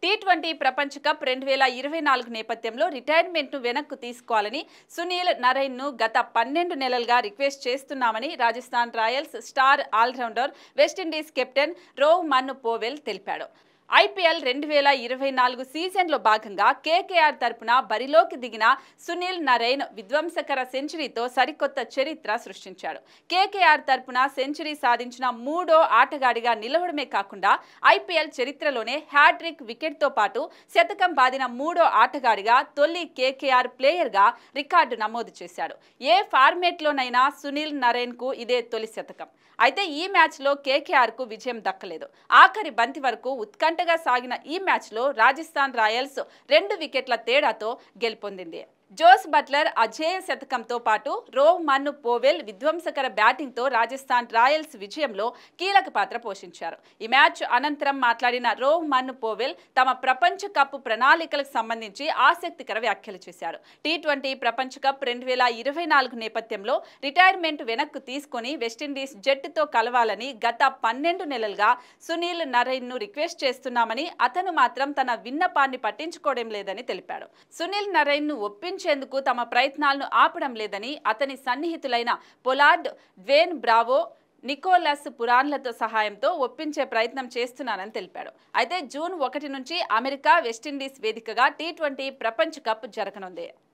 T20 ప్రపంచ cup 2024 నేపథ్యంలో రిటైర్మెంట్ను వెనక్కు తీసుకోవాలని సునీల్ నరైన్ను గత 12 నెలలుగా రిక్వెస్ట్ చేస్తున్నామని Rajasthan Royals star allrounder West Indies captain Rovman Powell తెలిపాడు. ఐపీఎల్ 2024 సీజన్లో భాగంగా కేకేఆర్ తరపున బరిలోకి దిగిన సునీల్ నరైన్ విధ్వంసకర సెంచరీతో సరికొత్త చరిత్ర సృష్టించాడు. కేకేఆర్ తరపున సెంచరీ సాధించిన మూడో ఆటగాడిగా నిలవడమే కాకుండా ఐపీఎల్ చరిత్రలోనే హ్యాట్రిక్ వికెట్తో పాటు శతకం బాదిన మూడో ఆటగాడిగా తొలి కేకేఆర్ ప్లేయర్గా రికార్డు నమోదు చేశాడు. ఏ ఫార్మేట్లోనైనా సునీల్ నరైన్కు ఇదే తొలి శతకం. అయితే ఈ మ్యాచ్లో కేకేఆర్కు విజయం దక్కలేదు. ఆఖరి బంతి వరకు ఉత్కంఠగా సాగిన ఈ మ్యాచ్లో రాజస్థాన్ రాయల్స్ 2 వికెట్ల తేడాతో గెలుపొందింది. జోస్ బట్లర్ అజేయ శతకంతో పాటు రోవ్ మన్ను పోవెల్ విధ్వంసకర బ్యాటింగ్తో రాజస్థాన్ రాయల్స్ విజయంలో కీలక పాత్ర పోషించారు. ఈ మ్యాచ్ అనంతరం మాట్లాడిన రోవ్ మన్ను పోవెల్ తమ ప్రపంచ కప్ ప్రణాళికలకు సంబంధించి ఆసక్తికర వ్యాఖ్యలు చేశారు. టీ20 ప్రపంచ కప్ 2024 నేపథ్యంలో రిటైర్మెంట్ వెనక్కు తీసుకుని వెస్టిండీస్ జట్టుతో కలవాలని గత 12 నెలలుగా సునీల్ నరైన్ను రిక్వెస్ట్ చేస్తున్నామని, అతను మాత్రం తన విన్నపాన్ని పట్టించుకోవడం లేదని తెలిపాడు. సునీల్ నరైన్ను ఒప్పించేందుకు తమ ప్రయత్నాలను ఆపడం లేదని, అతని సన్నిహితులైన పొలార్డ్, డ్వేన్ బ్రావో, నికోలస్ పురాన్లతో సహాయంతో ఒప్పించే ప్రయత్నం చేస్తున్నానని తెలిపాడు. అయితే జూన్ 1 నుంచి అమెరికా, వెస్టిండీస్ వేదికగా టీ20 ప్రపంచ కప్ జరగనుంది.